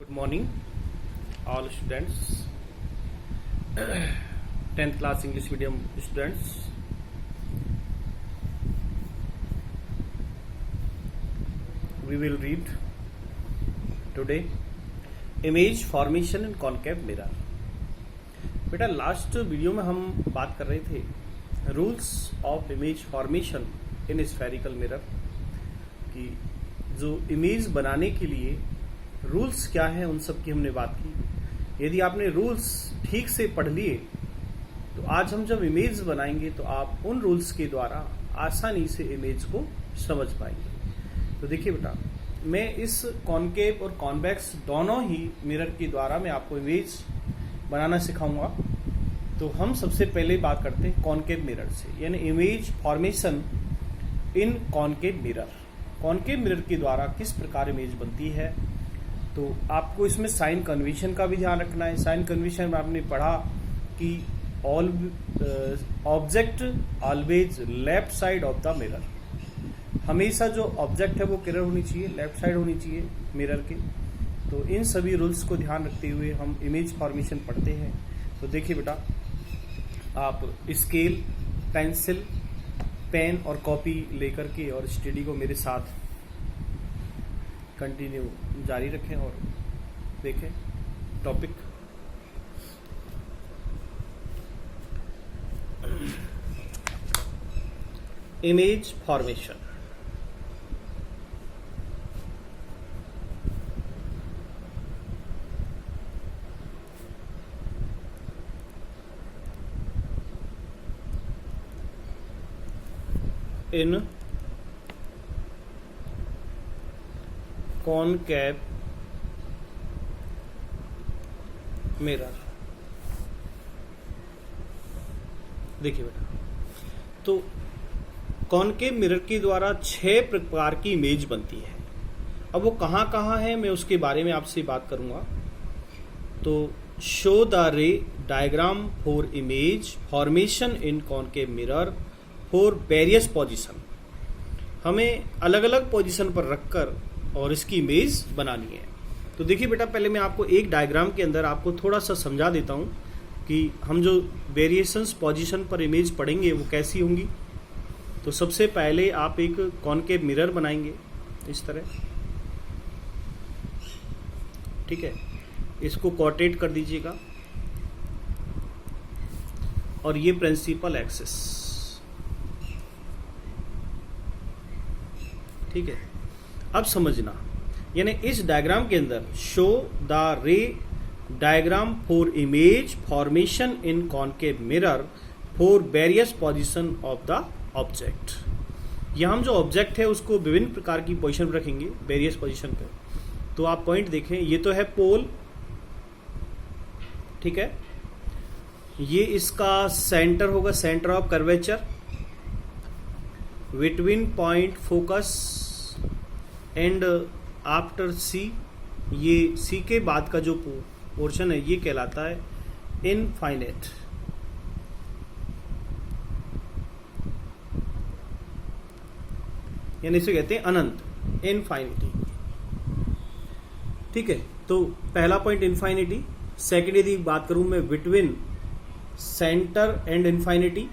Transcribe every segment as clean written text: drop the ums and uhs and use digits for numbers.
Good morning, all students. 10th class English medium students. We will read today image formation in concave mirror. बेटा last video में हम बात कर रहे थे rules of image formation in spherical mirror कि जो इमेज बनाने के लिए रूल्स क्या है उन सब की हमने बात की। यदि आपने रूल्स ठीक से पढ़ लिए तो आज हम जब इमेज बनाएंगे तो आप उन रूल्स के द्वारा आसानी से इमेज को समझ पाएंगे। तो देखिए बेटा, मैं इस कॉनकेव और कॉन्वेक्स दोनों ही मिरर के द्वारा मैं आपको इमेज बनाना सिखाऊंगा। तो हम सबसे पहले बात करते हैं कॉनकेव मिरर से, यानी image formation in concave mirror. Concave mirror के द्वारा किस प्रकार इमेज बनती है, तो आपको इसमें साइन कन्वेंशन का भी ध्यान रखना है। साइन कन्वेंशन में आपने पढ़ा कि all object always left side of the mirror, हमेशा जो ऑब्जेक्ट है वो किरर होनी चाहिए, लेफ्ट साइड होनी चाहिए मिरर के। तो इन सभी रूल्स को ध्यान रखते हुए हम इमेज फॉर्मेशन पढ़ते हैं। तो देखिए बेटा, आप स्केल, पेंसिल, पेन और कॉपी लेकर के और स्टडी को मेरे साथ कंटिन्यू जारी रखें और देखें topic. Image formation. In concave mirror. देखिए बेटा, तो कॉनकेव मिरर के द्वारा 6 प्रकार की इमेज बनती है। अब वो कहाँ कहाँ है मैं उसके बारे में आपसे बात करूंगा। तो शो द रे diagram for image formation in concave mirror for various position. हमें अलग अलग पोजीशन पर रखकर और इसकी इमेज बनानी है। तो देखिए बेटा, पहले मैं आपको एक डायग्राम के अंदर आपको थोड़ा सा समझा देता हूं कि हम जो वेरिएशंस पोजीशन पर इमेज पढ़ेंगे वो कैसी होंगी। तो सबसे पहले आप एक कॉनकेव मिरर बनाएंगे इस तरह, ठीक है। इसको कोटेट कर दीजिएगा और ये प्रिंसिपल एक्सिस, ठीक है। अब समझना, यानी इस डायग्राम के अंदर शो द रे diagram for image formation in concave mirror for various position of the object. यहां हम जो ऑब्जेक्ट है उसको विभिन्न प्रकार की पोजीशन पर रखेंगे, वेरियस पोजीशन पे। तो आप पॉइंट देखें, ये तो है पोल, ठीक है। ये इसका सेंटर होगा, centre of curvature between point focus and after C. ये सी के बाद का जो पोर्शन है ये कहलाता है इनफाइनाइट, यानी इसे कहते हैं अनंत, इनफाइनिटी, ठीक है। तो पहला पॉइंट इनफाइनिटी। सेकेंड यदि बात करूं मैं between centre and infinity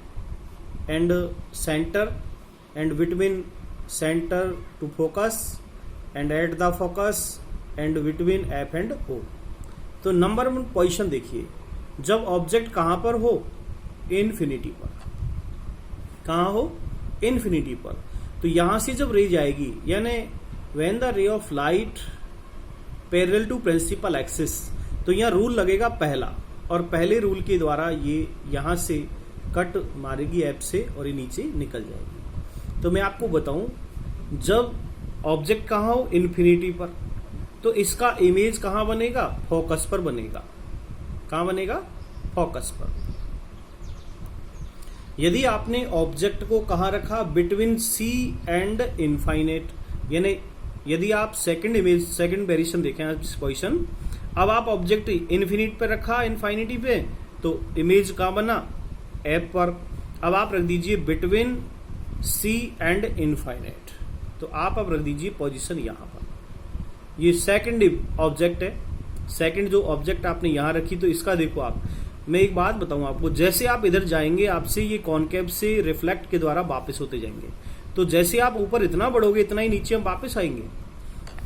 and centre and between centre to focus and at the focus and between F and O. तो नंबर 1 पोजीशन देखिए, जब ऑब्जेक्ट कहां पर हो, इन्फिनिटी पर। कहां हो, इन्फिनिटी पर। तो यहां से जब रे जाएगी, यानी when the ray of light parallel to principal axis, तो यहां रूल लगेगा पहला, और पहले रूल के द्वारा ये यहां से कट मारेगी एफ से और ये नीचे निकल जाएगी। तो मैं आपको बताऊं, जब ऑब्जेक्ट कहां हो, इन्फिनिटी पर, तो इसका इमेज कहां बनेगा, फोकस पर बनेगा। कहां बनेगा, फोकस पर। यदि आपने ऑब्जेक्ट को कहां रखा, बिटवीन सी एंड इनफाइनाइट, यानी यदि आप सेकंड इमेज, सेकंड वेरिएशन देखें इस पोजीशन, अब आप ऑब्जेक्ट इन्फिनिट पे रखा, इनफाइनिटी पे, तो इमेज कहां बना, एफ पर। अब आप रख दीजिए बिटवीन सी एंड इनफाइनाइट, तो आप अब रख दीजिए पोजीशन यहां पर। ये सेकंड ऑब्जेक्ट है, सेकंड जो ऑब्जेक्ट आपने यहां रखी, तो इसका देखो आप, मैं एक बात बताऊं आपको, जैसे आप इधर जाएंगे आपसे ये कॉनकेव से रिफ्लेक्ट के द्वारा वापस होते जाएंगे, तो जैसे आप ऊपर इतना बढ़ोगे इतना ही नीचे हम वापस आएंगे।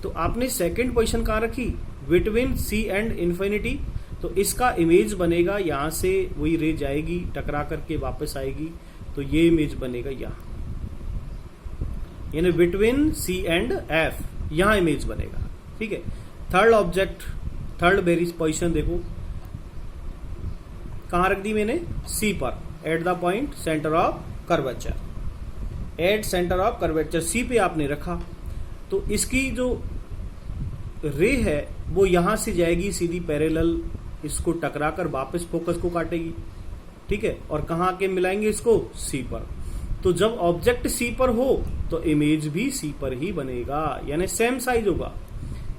तो आपने सेकंड पोजीशन कहां रखी, बिटवीन सी एंड इन्फिनिटी, तो इसका इमेज बनेगा यहां से, वही रे जाएगी टकरा करके वापस आएगी, तो ये इमेज बनेगा यहां, यानी बिटवीन सी एंड एफ, यहां इमेज बनेगा। ठीक है, थर्ड ऑब्जेक्ट, थर्ड बेरिस पोजीशन देखो कहां रख दी मैंने, सी पर, at the point centre of curvature, at centre of curvature C पे आपने रखा, तो इसकी जो रे है वो यहां से जाएगी सीधी पैरेलल, इसको टकराकर वापस फोकस को काटेगी। ठीक है, और कहां के मिलाएंगे इसको, सी पर। तो जब ऑब्जेक्ट सी पर हो तो इमेज भी सी पर ही बनेगा, यानी सेम साइज होगा,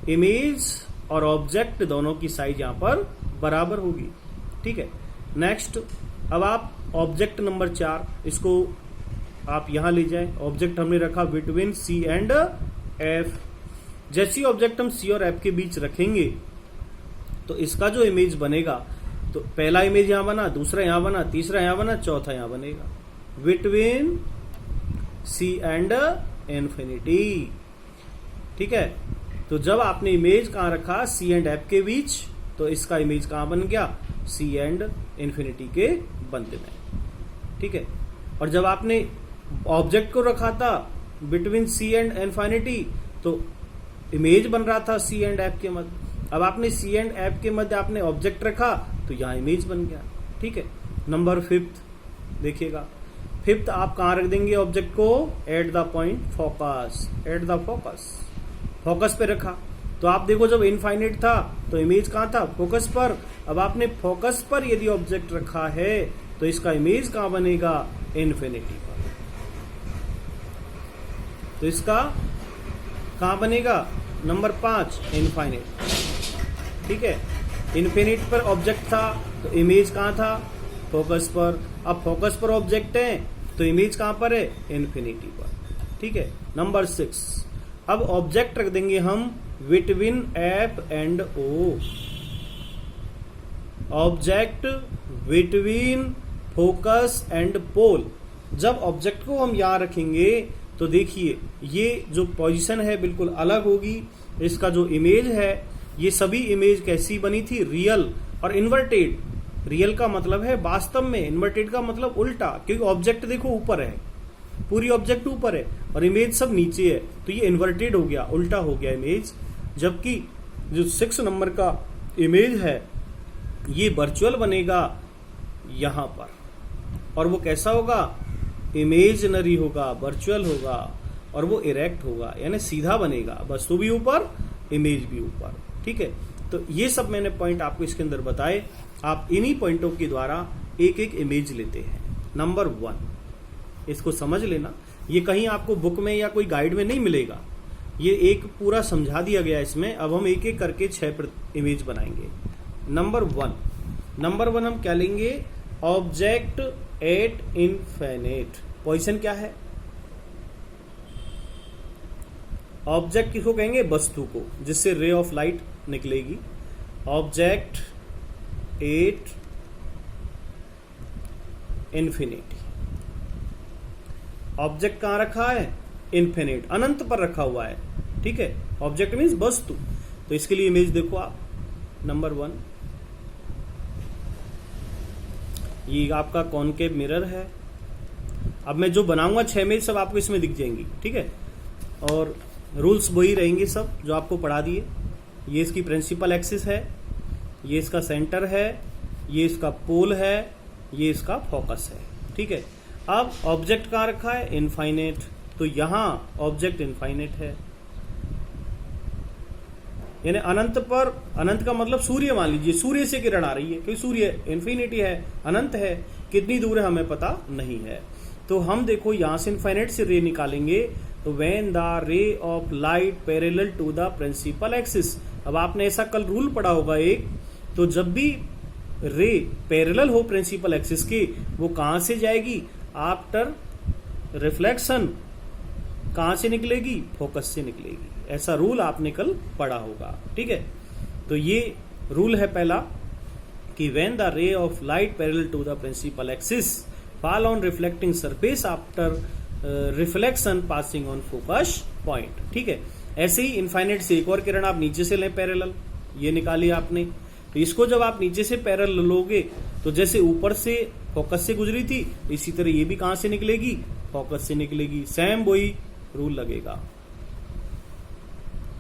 इमेज और ऑब्जेक्ट दोनों की साइज यहां पर बराबर होगी। ठीक है, नेक्स्ट, अब आप ऑब्जेक्ट नंबर 4 इसको आप यहां ले जाएं, ऑब्जेक्ट हमने रखा बिटवीन सी एंड एफ, जैसी ऑब्जेक्ट हम सी और एफ के बीच रखेंगे तो इसका जो इमेज बनेगा, तो पहला इमेज यहां बना, दूसरा यहां बना, तीसरा यहां बना, चौथा यहां बनेगा, बिटवीन सी एंड इन्फिनिटी। ठीक है, तो जब आपने इमेज कहां रखा, सी एंड एफ के बीच, तो इसका इमेज कहां बन गया, सी एंड इन्फिनिटी के बंद में। ठीक है, और जब आपने ऑब्जेक्ट को रखा था बिटवीन सी एंड इन्फिनिटी, तो इमेज बन रहा था सी एंड एफ के मध्य, अब आपने सी एंड एफ के मध्य आपने ऑब्जेक्ट रखा तो यहां इमेज बन गया। ठीक है, नंबर 5 देखिएगा, 5th आप कहां रख देंगे ऑब्जेक्ट को, eight the point focus, eight the focus, focus पे रखा, तो आप देखो जब इनफाइनाइट था तो इमेज कहां था, फोकस पर, अब आपने फोकस पर यदि ऑब्जेक्ट रखा है तो इसका इमेज कहां बनेगा, इन्फिनिटी पर, तो इसका कहां बनेगा, नंबर 5 इनफाइनाइट। ठीक है, इन्फिनिट पर ऑब्जेक्ट था तो इमेज कहां था, फोकस पर, अब फोकस पर ऑब्जेक्ट है तो इमेज कहां पर है, इन्फिनिटी पर। ठीक है, नंबर 6, अब ऑब्जेक्ट रख देंगे हम between F and O, object between focus and pole. जब ऑब्जेक्ट को हम यहां रखेंगे तो देखिए ये जो पोजीशन है बिल्कुल अलग होगी, इसका जो इमेज है, ये सभी इमेज कैसी बनी थी, रियल और इन्वर्टेड। रियल का मतलब है वास्तव में, इन्वर्टेड का मतलब उल्टा, क्योंकि ऑब्जेक्ट देखो ऊपर है, पूरी ऑब्जेक्ट ऊपर है और इमेज सब नीचे है, तो ये इन्वर्टेड हो गया, उल्टा हो गया इमेज। जबकि जो 6 नंबर का इमेज है ये वर्चुअल बनेगा यहां पर, और वो कैसा होगा, इमेजनरी होगा, वर्चुअल होगा, और वो इरेक्ट होगा, यानी सीधा बनेगा, वस्तु भी ऊपर इमेज भी ऊपर। ठीक है, तो ये सब मैंने पॉइंट आपको इसके अंदर बताए, आप इन्हीं पॉइंटों के द्वारा एक एक इमेज लेते हैं। नंबर 1 इसको समझ लेना, ये कहीं आपको बुक में या कोई गाइड में नहीं मिलेगा, ये एक पूरा समझा दिया गया इसमें। अब हम एक एक करके 6 इमेज बनाएंगे। नंबर 1 हम क्या लेंगे, ऑब्जेक्ट एट इनफिनिट। पोजीशन क्या है, ऑब्जेक्ट किसको कहेंगे, वस्तु को, जिससे रे ऑफ लाइट निकलेगी। ऑब्जेक्ट एट इन्फिनिटी, ऑब्जेक्ट कहां रखा है, इन्फिनिट, अनंत पर रखा हुआ है। ठीक है, ऑब्जेक्ट मीन्स वस्तु, तो इसके लिए इमेज देखो आप, नंबर 1 ये आपका कॉनकेव मिरर है। अब मैं जो बनाऊंगा 6 इमेज सब आपको इसमें दिख जाएंगी। ठीक है, और रूल्स वही रहेंगे सब जो आपको पढ़ा दिए। ये इसकी प्रिंसिपल एक्सिस है, ये इसका सेंटर है, ये इसका पोल है, ये इसका फोकस है। ठीक है, अब ऑब्जेक्ट कहां रखा है, इनफाइनाइट, तो यहां ऑब्जेक्ट इनफाइनाइट है, यानी अनंत पर, अनंत का मतलब सूर्य मान लीजिए, सूर्य से किरण आ रही है, क्योंकि सूर्य इन्फिनिटी है, अनंत है, कितनी दूर है हमें पता नहीं है। तो हम देखो यहां से इनफाइनाइट से रे निकालेंगे, तो when the ray of light parallel to the principal axis. अब आपने ऐसा कल रूल पढ़ा होगा एक, तो जब भी रे पैरेलल हो प्रिंसिपल एक्सिस के, वो कहां से जाएगी, आफ्टर रिफ्लेक्शन कहां से निकलेगी, फोकस से निकलेगी। ऐसा रूल आपने कल पढ़ा होगा। ठीक है, तो ये रूल है पहला कि when the ray of light parallel to the principal axis fall on reflecting surface after reflection passing on focus point. ठीक है, ऐसे ही इनफाइनाइट से एक और किरण आप नीचे से लें पैरेलल, ये निकाली आपने, तो इसको जब आप नीचे से पैरेलल लोगे तो जैसे ऊपर से फोकस से गुजरी थी इसी तरह ये भी कहां से निकलेगी, फोकस से निकलेगी। सेम वही रूल लगेगा,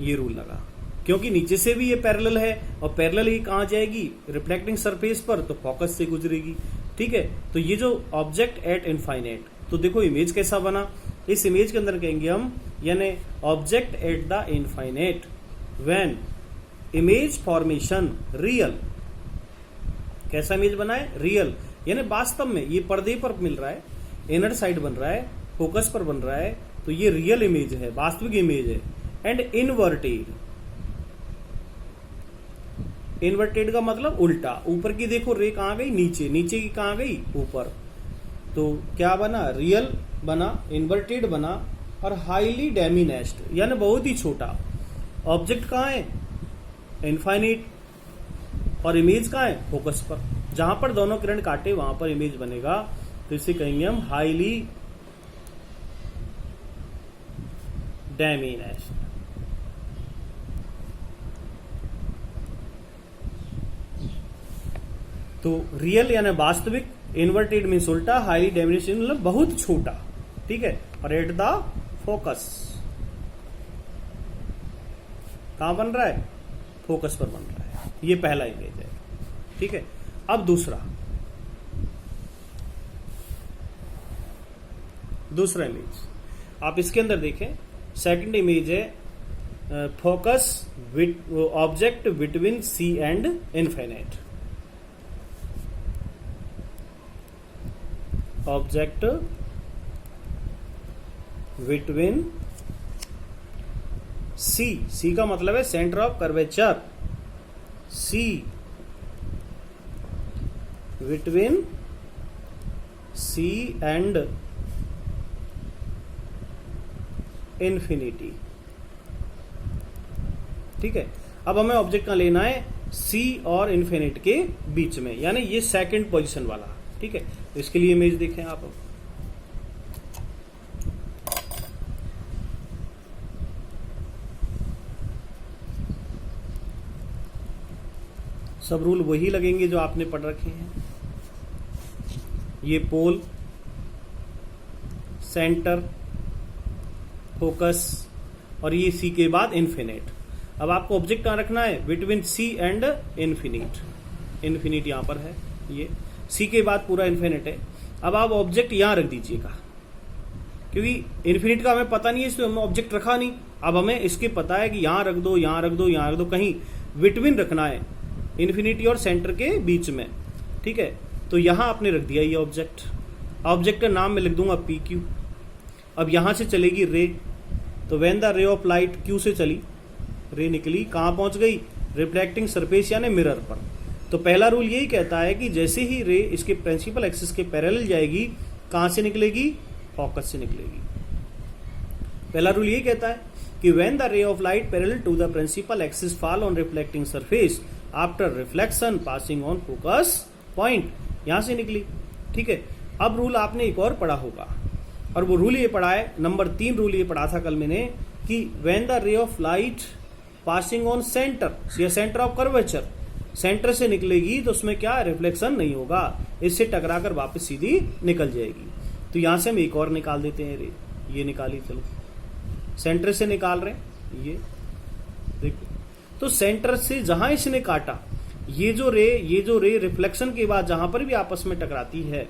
ये रूल लगा, क्योंकि नीचे से भी ये पैरेलल है और पैरेलल ये कहां जाएगी, रिफ्लेक्टिंग सरफेस पर, तो फोकस से गुजरेगी। ठीक है, तो ये जो ऑब्जेक्ट एट इनफाइनाइट, तो देखो इमेज कैसा बना, इस इमेज के अंदर कहेंगे हम, यानी object at the infinite when image formation real. कैसा इमेज बना है, रियल, यानी वास्तव में ये पर्दे पर मिल रहा है, इनर साइड बन रहा है, फोकस पर बन रहा है, तो ये रियल इमेज है, वास्तविक इमेज है। एंड इनवर्टेड, इनवर्टेड का मतलब उल्टा, ऊपर की देखो रे कहां गई, नीचे, नीचे की कहां गई, ऊपर, तो क्या बना, रियल बना, इन्वर्टेड बना और हाईली डेमिनेस्ड, यानी बहुत ही छोटा। ऑब्जेक्ट कहां है, इनफाइनाइट, और इमेज कहां है, फोकस पर, जहां पर दोनों किरण काटे वहां पर इमेज बनेगा, तो इसे कहेंगे हम हाईली डेमिनेस्ड। तो रियल यानी वास्तविक, इन्वर्टेड मीन्स उल्टा, हाईली डेमिनेशन मतलब बहुत छोटा। ठीक है, और एट द फोकस, कहां बन रहा है, फोकस पर बन रहा है, ये पहला इमेज है। ठीक है, अब दूसरा इमेज आप इसके अंदर देखें, सेकंड इमेज है focus object between C and infinite, object between C का मतलब है centre of curvature, C between C and infinity. ठीक है, अब हमें ऑब्जेक्ट का लेना है सी और इन्फिनिट के बीच में, यानी ये सेकंड पोजीशन वाला। ठीक है, इसके लिए इमेज देखें आप, सब रूल वही लगेंगे जो आपने पढ़ रखे हैं। ये पोल, सेंटर, फोकस और ये सी के बाद इन्फिनिट। अब आपको ऑब्जेक्ट कहां रखना है, between C and infinite, infinite यहां पर है, ये सी के बाद पूरा इन्फिनिट है। अब आप ऑब्जेक्ट यहां रख दीजिएगा, क्योंकि इन्फिनिट का हमें पता नहीं है, इसलिए हमने ऑब्जेक्ट रखा नहीं। अब हमें इसके पता है कि यहां रख दो, यहां रख दो, यहां रख दो, कहीं बिटवीन रखना है, इन्फिनिटी और सेंटर के बीच में। ठीक है, तो यहां आपने रख दिया ये ऑब्जेक्ट, ऑब्जेक्ट का नाम मैं लिख दूंगा पी क्यू। अब यहां से चलेगी रे, तो when the ray of light Q से चली, रे निकली, कहां पहुंच गई, रिफ्लेक्टिंग सरफेस यानी मिरर पर। तो पहला रूल यही कहता है कि जैसे ही रे इसके प्रिंसिपल एक्सिस के पैरेलल जाएगी, कहां से निकलेगी, फोकस से निकलेगी। पहला रूल यही कहता है कि when the ray of light parallel to the principal axis fall on reflecting surface after reflection passing on focus point, यहां से निकली। ठीक है, अब रूल आपने एक और पढ़ा होगा, और वो रूल ये पढ़ा है, नंबर 3 रूल ये पढ़ा था कल मैंने, कि when the ray of light passing on centre या सेंटर ऑफ कर्वेचर, सेंटर से निकलेगी तो उसमें क्या रिफ्लेक्शन नहीं होगा, इससे टकराकर वापस सीधी निकल जाएगी। तो यहां से हम एक और निकाल देते हैं रे, ये निकाली, चलो सेंटर से निकाल रहे हैं, ये देखो, तो सेंटर से जहां इसने काटा, ये जो रे रिफ्लेक्शन के बाद जहां पर भी आपस में टकराती है,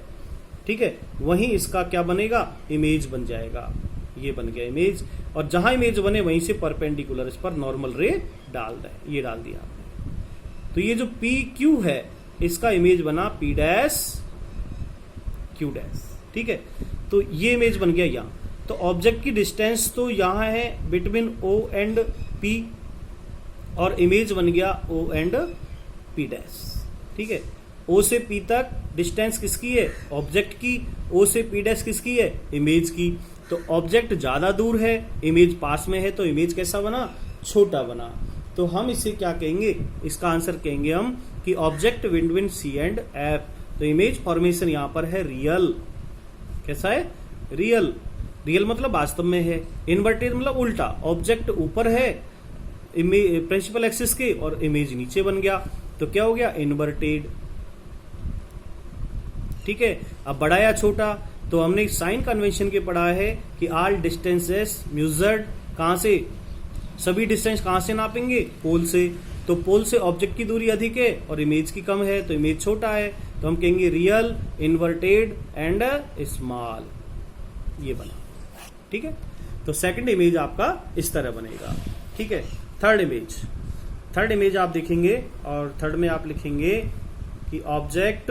ठीक है, वहीं इसका क्या बनेगा, इमेज बन जाएगा। ये बन गया इमेज, और जहां इमेज बने वहीं से परपेंडिकुलर इस पर नॉर्मल रे डाल दें, ये डाल दिया आपने। तो ये जो पी क्यू है इसका इमेज बना पी डैश क्यू डैश। ठीक है, तो ये इमेज बन गया यहां। तो ऑब्जेक्ट की डिस्टेंस तो यहां है बिटवीन ओ एंड पी, और इमेज बन गया ओ एंड पी डैश। ठीक है, ओ से पी तक डिस्टेंस किसकी है, ऑब्जेक्ट की, ओ से पी डैश किसकी है, इमेज की। तो ऑब्जेक्ट ज्यादा दूर है, इमेज पास में है, तो इमेज कैसा बना, छोटा बना। तो तो हम इसे क्या कहेंगे, इसका आंसर कहेंगे हम कि object between C and F. तो इमेज फॉर्मेशन यहां पर है रियल। कैसा है? रियल। रियल मतलब वास्तव में है, इन्वर्टेड मतलब उल्टा, ऑब्जेक्ट ऊपर है प्रिंसिपल एक्सिस के और इमेज नीचे बन गया, तो क्या हो गया? इन्वर्टेड। ठीक है, अब बड़ा या छोटा, तो हमने साइन कन्वेंशन के पढ़ा है कि ऑल डिस्टेंसेस मेजर्ड, कहां से? सभी डिस्टेंस कहां से नापेंगे? पोल से। तो पोल से ऑब्जेक्ट की दूरी अधिक है और इमेज की कम है, तो इमेज छोटा है, तो हम कहेंगे रियल, इन्वर्टेड एंड स्मॉल। ये बना। ठीक है, तो सेकंड इमेज आपका इस तरह बनेगा। ठीक है, थर्ड इमेज आप देखेंगे और थर्ड में आप लिखेंगे कि object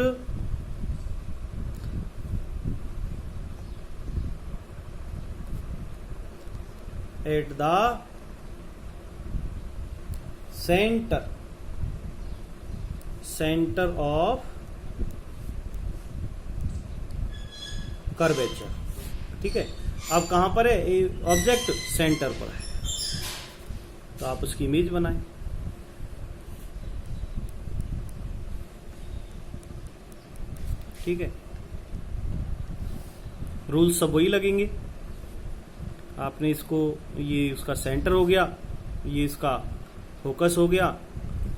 at the centre of curvature. ठीक है, अब कहां पर है? ऑब्जेक्ट सेंटर पर है, तो आप उसकी इमेज बनाएं। ठीक है, रूल सब वही लगेंगे। आपने इसको, ये उसका सेंटर हो गया, ये इसका फोकस हो गया,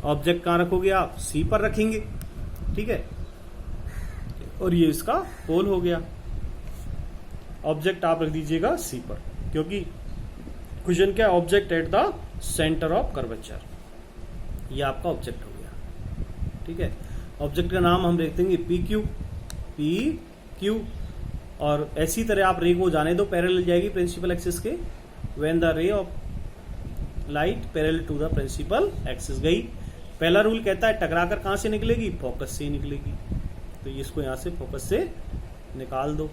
ऑब्जेक्ट कहां रखोगे आप? सी पर रखेंगे। ठीक है, और ये इसका पोल हो गया, ऑब्जेक्ट आप रख दीजिएगा सी पर, क्योंकि क्वेश्चन क्या है? Object at the centre of curvature, ये आपका ऑब्जेक्ट हो गया। ठीक है, ऑब्जेक्ट का नाम हम रख देंगे पी क्यू, और ऐसी तरह आप रे को जाने दो, पैरेलल जाएगी प्रिंसिपल एक्सिस के। When the ray of light parallel to the principal axis गई। पहला रूल कहता है टकराकर कहां से निकलेगी? फोकस से निकलेगी, तो इसको यहां से फोकस से निकाल दो।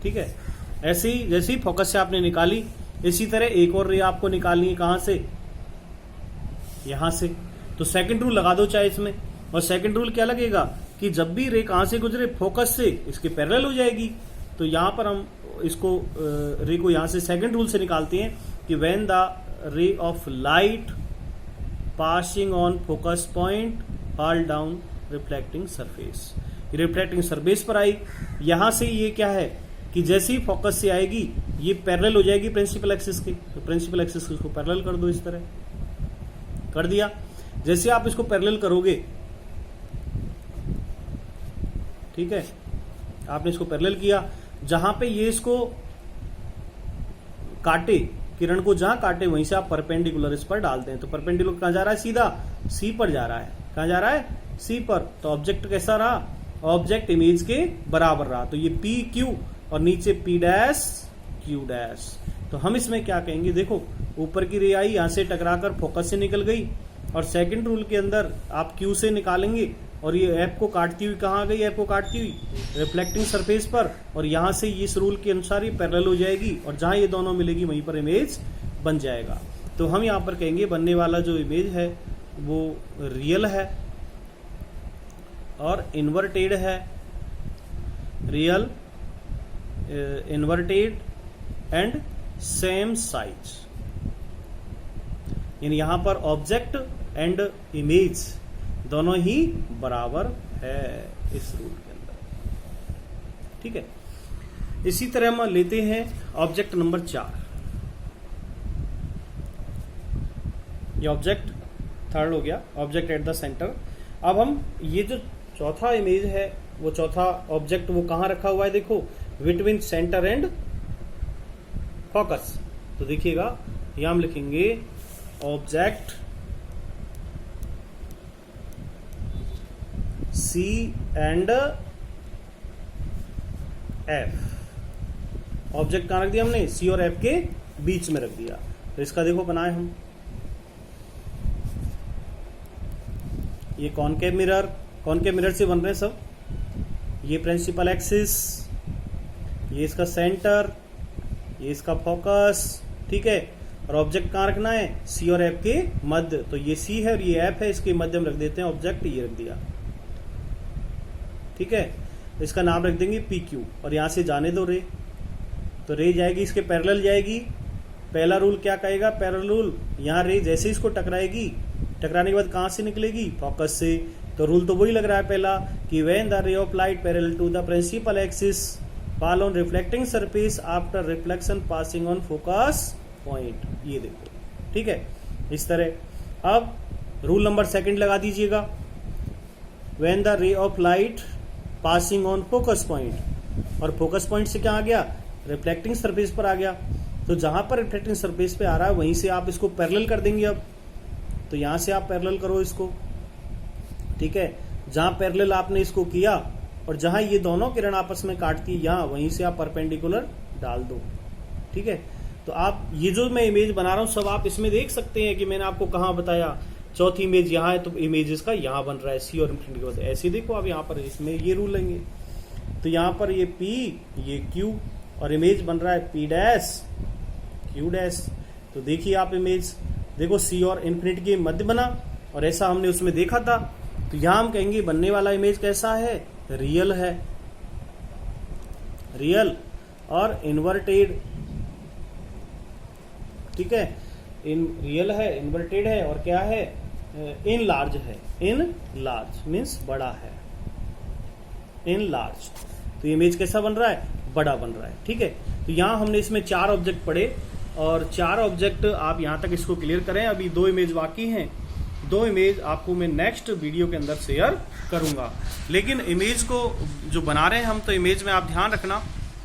ठीक है, ऐसे ही जैसे ही फोकस से आपने निकाली, इसी तरह एक और रे आपको निकालनी है, कहां से? यहां से। तो सेकंड रूल लगा दो चाहे इसमें, और सेकंड रूल क्या लगेगा कि जब भी रे कहां से गुजरे? फोकस से, इसके पैरेलल हो जाएगी। तो यहां पर हम इसको रे को यहां से सेकंड रूल से निकालते हैं कि when the ray of light passing on focus point fall down reflecting surface. Reflecting surface पर आई, यहां से ये क्या है कि जैसे ही फोकस से आएगी ये पैरेलल हो जाएगी प्रिंसिपल एक्सिस के, तो प्रिंसिपल एक्सिस को पैरेलल कर दो। इस तरह कर दिया। जैसे आप इसको पैरेलल करोगे, ठीक है, आपने इसको पैरेलल किया, जहां पे ये इसको काटे, किरण को जहां काटे वहीं से आप परपेंडिकुलर इस पर डालते हैं। तो परपेंडिकुलर कहां जा रहा है? सीधा सी पर जा रहा है। कहां जा रहा है? सी पर। तो ऑब्जेक्ट कैसा रहा? ऑब्जेक्ट इमेज के बराबर रहा। तो ये पी क्यू और नीचे पी डैश क्यू डैश। तो हम इसमें क्या कहेंगे? देखो, ऊपर की रे आई, यहां से टकराकर फोकस से निकल गई, और सेकंड रूल के अंदर आप क्यू से निकालेंगे, और ये एफ को काटती हुई कहां गई? एफ को काटती हुई रिफ्लेक्टिंग सरफेस पर, और यहां से इस रूल के अनुसार ये पैरेलल हो जाएगी, और जहां ये दोनों मिलेगी वहीं पर इमेज बन जाएगा। तो हम यहां पर कहेंगे बनने वाला जो इमेज है वो रियल है और इन्वर्टेड है। Real, inverted and same size, यानी यहां पर ऑब्जेक्ट एंड इमेज दोनों ही बराबर है इस रूल के अंदर। ठीक है, इसी तरह हम लेते हैं ऑब्जेक्ट नंबर 4। ये ऑब्जेक्ट थर्ड हो गया, ऑब्जेक्ट एट द सेंटर। अब हम ये जो चौथा इमेज है, वो चौथा ऑब्जेक्ट वो कहां रखा हुआ है? देखो, बिटवीन सेंटर एंड फोकस। तो देखिएगा, यहां हम लिखेंगे object C and F. Object कहां रख दिया हमने? सी और एफ के बीच में रख दिया। तो इसका देखो बनाए हम, ये कॉनकेव मिरर से बन रहे हैं सब। ये प्रिंसिपल एक्सिस, ये इसका सेंटर, ये इसका फोकस। ठीक है, और ऑब्जेक्ट कहां रखना है? सी और एफ के मध्य। तो ये सी है और ये एफ है, इसके मध्य में रख देते हैं ऑब्जेक्ट, ये रख दिया। ठीक है, इसका नाम रख देंगे पी क्यू, और यहां से जाने दो रे, तो रे जाएगी इसके पैरेलल जाएगी। पहला रूल क्या कहेगा, पैरेलल रूल, यहाँ रे जैसे इसको टकराएगी, टकराने के बाद कहाँ से निकलेगी, फोकस से। तो रूल तो वही लग रहा है पहला कि when the ray of light parallel to the principal axis fall on reflecting surface after reflection passing on focus point, ये देखो, ठीक है इस तरह। अब रूल नंबर सेकंड लगा दीजिएगा, when the ray of light passing on focus point, और फोकस पॉइंट से क्या आ गया, रिफ्लेक्टिंग सरफेस पर आ गया। तो जहां पर रिफ्लेक्टिंग सरफेस पे आ रहा है वहीं से आप इसको पैरेलल कर देंगे। अब तो यहां से आप पैरेलल करो इसको, ठीक है। जहां पैरेलल आपने इसको किया और जहां ये दोनों किरण आपस में काटती है यहां, वहीं से आप परपेंडिकुलर डाल दो, ठीक है। तो आप ये जो मैं इमेज बना रहा हूं सब आप इसमें देख सकते हैं कि मैंने आपको कहाँ बताया, चौथी इमेज यहाँ है तो इमेजेस का यहाँ बन रहा है सी और इन्फिनिटी के बाद। ऐसे देखो आप यहाँ पर इसमें ये रूल लेंगे तो यहाँ पर ये पी, ये क्यू, और इमेज बन रहा है पी डैश क्यू डैश। तो देखिए आप इमेज देखो, सी और इन्फिनिटी के मध्य बना और ऐसा हमने उसमें देखा था। तो यहां हम कहेंगे बनने वाला इमेज कैसा है, रियल है, रियल और इन्वर्टेड, ठीक है। इन रियल है, इन्वर्टेड है और क्या है, इन लार्ज है। इन लार्ज मीन्स बड़ा है, इन लार्ज। तो इमेज कैसा बन रहा है, बड़ा बन रहा है, ठीक है। तो यहां हमने इसमें 4 ऑब्जेक्ट पढ़े और 4 ऑब्जेक्ट आप यहां तक इसको क्लियर करें। अभी 2 इमेज बाकी हैं, 2 इमेज आपको मैं नेक्स्ट वीडियो के अंदर शेयर करूंगा। लेकिन इमेज को जो बना रहे हैं हम, तो इमेज में आप ध्यान रखना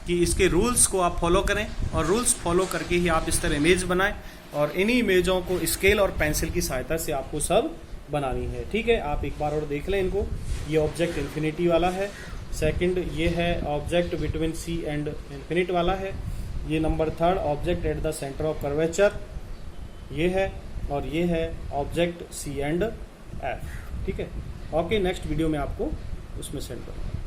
कि इसके रूल्स को आप फॉलो करें और रूल्स फॉलो करके ही आप इस तरह इमेज बनाएं। और इन्हीं इमेजों को स्केल और पेंसिल की सहायता से आपको सब बनानी है, ठीक है। आप एक बार और देख लें इनको। ये ऑब्जेक्ट इन्फिनिटी वाला है, सेकंड ये है object between C and infinite वाला है, ये number 3 object at the centre of curvature ये है, और ये है ऑब्जेक्ट सी एंड एफ, ठीक है। ओके, नेक्स्ट वीडियो में आपको उसमें सेंड करूँगा।